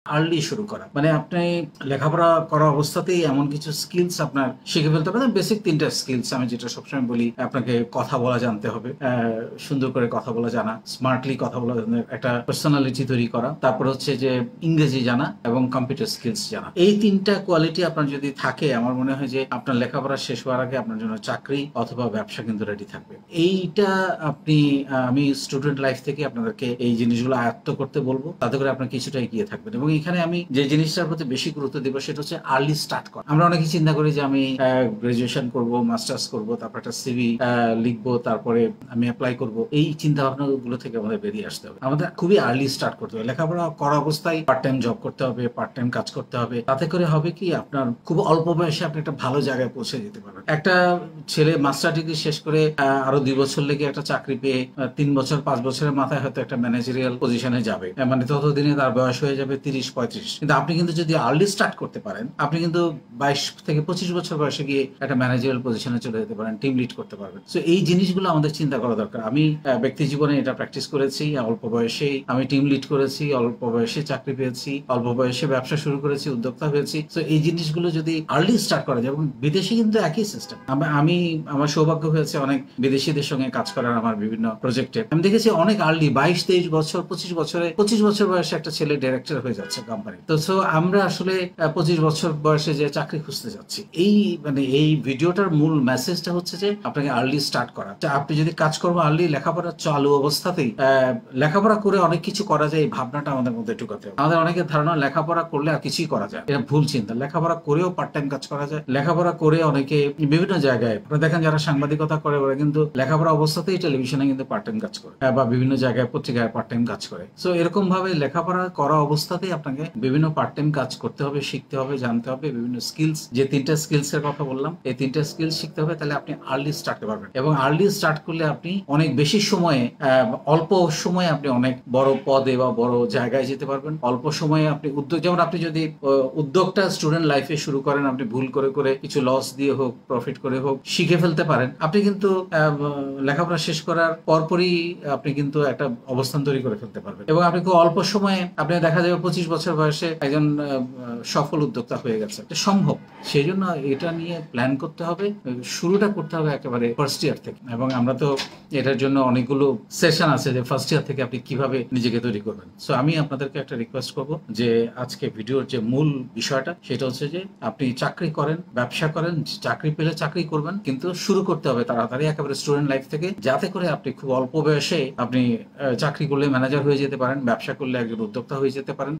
Early শুরু করা। মানে আপনি লেখাপড়া করা অবস্থাতেই এমন কিছু স্কিলস আপনার শিখে ফেলতে পারেন। বেসিক ৩ টা স্কিলস আমি যেটা সবসময় বলি, আপনাকে কথা বলা জানতে হবে। সুন্দর করে কথা বলা জানা, স্মার্টলি কথা বলা জানা, একটা পার্সোনালিটি তৈরি করা। তারপর হচ্ছে যে ইংরেজি জানা এবং কম্পিউটার স্কিলস জানা। এই ৩ টা কোয়ালিটি আপনার যদি থাকে, আমার মনে হয় যে আপনার লেখাপড়া শেষ হওয়ার আগে আপনার জন্য চাকরি অথবা ব্যবসা কিন্তু রেডি থাকবে। এইটা আপনি আমি স্টুডেন্ট লাইফ থেকে আপনাদেরকে এই জিনিসগুলো আয়ত্ত করতে বলবো। তাতে করে আপনার কিছুটা এগিয়ে থাকবেন। এবং এখানে আমি যে জিনিসটার প্রতি বেশি গুরুত্ব দেব সেটা হচ্ছে আর্লি স্টার্ট করা। আমরা অনেকে চিন্তা করি যে আমি গ্রাজুয়েশন করব, মাস্টার্স করব, তারপর একটা সিভি লিখবো, তারপরে আমি অ্যাপ্লাই করব। এই চিন্তা ভাবনা গুলো থেকে আমাদের বেরিয়ে আসতে হবে। আমাদের খুবই আর্লি স্টার্ট করতে হবে। লেখাপড়া করা অবস্থায় পার্ট টাইম জব করতে হবে, পার্ট টাইম কাজ করতে হবে। তাতে করে হবে কি, আপনার খুব অল্প বয়সে আপনি একটা ভালো জায়গায় পৌঁছে যেতে পারবেন। একটা ছেলে মাস্টার ডিগ্রি শেষ করে আরো ২ বছর লেগে একটা চাকরি পেয়ে ৩ বছর ৫ বছরের মাথায় হয়তো একটা ম্যানেজারিয়াল পজিশনে যাবে। মানে ততদিনে তার বয়স হয়ে যাবে ৩০-৩৫। কিন্তু আপনি কিন্তু যদি আর্লি স্টার্ট করতে পারেন, আপনি কিন্তু ২২ থেকে ২৫ বছর বয়সে গিয়ে একটা ম্যানেজারিয়াল পজিশনে চলে যেতে পারেন, টিম লিড করতে পারবেন। সো এই জিনিসগুলো আমাদের চিন্তা করা দরকার। আমি ব্যক্তি জীবনে এটা প্র্যাকটিস করেছি। অল্প বয়সেই আমি টিম লিড করেছি, অল্প বয়সে চাকরি পেয়েছি, অল্প বয়সে ব্যবসা শুরু করেছি, উদ্যোক্তা হয়েছি। তো এই জিনিসগুলো যদি আর্লি স্টার্ট করা যায়, এবং বিদেশে কিন্তু একই সিস্টেম। আমি আমার সৌভাগ্য হয়েছে অনেক বিদেশিদের সঙ্গে কাজ করার আমার বিভিন্ন প্রজেক্টে। আমি দেখেছি অনেক আর্লি ২২-২৩ বছর, ২৫ বছর বয়সে একটা ছেলে ডিরেক্টর হয়ে যাচ্ছে কোম্পানি। তো সো আমরা আসলে ২৫ বছর বয়সে যে চাকরি খুঁজতে যাচ্ছি। এই ভিডিওটার মূল মেসেজটা হচ্ছে যে আপনাকে আর্লি স্টার্ট করা। আপনি যদি কাজকর্ম আর্লি, লেখাপড়া চালু অবস্থাতেই লেখাপড়া করে অনেক কিছু করা যায়, এই ভাবনাটা আমাদের মধ্যে ঢুকাতে হবে। আমাদের অনেকের ধারণা লেখাপড়া করলে আর কিছুই করা যায়, এটা ভুল চিন্তা। লেখাপড়া করেও পার্ট টাইম কাজ করা যায়। লেখাপড়া করে অনেকে বিভিন্ন জায়গায়, আপনারা দেখেন যারা সাংবাদিকতা করে ওরা কিন্তু লেখাপড়া অবস্থাতেই টেলিভিশনে কিন্তু পার্ট টাইম কাজ করে, বা বিভিন্ন জায়গায় পত্রিকায় পার্ট টাইম কাজ করে। সো এরকম ভাবে লেখাপড়া করা অবস্থাতেই আপনাকে বিভিন্ন পার্ট টাইম কাজ করতে হবে, শিখতে হবে, জানতে হবে। বিভিন্ন স্কিলস, যে ৩ টা স্কিলস এর কথা বললাম, এই ৩ টা স্কিলস শিখতে হবে। তাহলে আপনি আর্লি স্টার্ট করতে পারবেন। এবং আর্লি স্টার্ট করলে আপনি অনেক বেশি সময়ে, অল্প সময়ে আপনি অনেক বড় পদে বা বড় জায়গায় যেতে পারবেন। অল্প সময়ে আপনি উদ্যোগ, যেমন আপনি যদি উদ্যোগটা স্টুডেন্ট লাইফে শুরু করেন, আপনি ভুল করে করে কিছু লস দিয়ে হোক, প্রফিট করে হোক, শিখে ফেলতে পারেন। আপনি কিন্তু লেখাপড়া শেষ করার পরপরই আপনি কিন্তু একটা অবস্থান তৈরি করে ফেলতে পারবেন। এবং আপনি খুব অল্প সময়ে, আপনি দেখা যাবে ২৫ বছর বয়সে একজন সফল উদ্যোক্তা হয়ে গেছে। এটা সম্ভব। সেই জন্য এটা নিয়ে প্ল্যান করতে হবে। শুরুটা করতে হবে একেবারে ফার্স্ট ইয়ার থেকে। এবং আমরা তো এটার জন্য অনেকগুলো সেশন আছে যে ফার্স্ট ইয়ার থেকে আপনি কিভাবে নিজেকে তৈরি করবেন। সো আমি আপনাদেরকে একটা রিকোয়েস্ট করব যে আজকে ভিডিওর যে মূল বিষয়টা সেটা হচ্ছে যে আপনি চাকরি করেন, ব্যবসা করেন, চাকরি পেলে চাকরি করবেন, কিন্তু শুরু করতে হবে তাড়াতাড়ি একেবারে স্টুডেন্ট লাইফ থেকে, যাতে করে আপনি খুব অল্প বয়সে আপনি চাকরি করলে ম্যানেজার হয়ে যেতে পারেন, ব্যবসা করলে একজন উদ্যোক্তা হয়ে যেতে পারেন।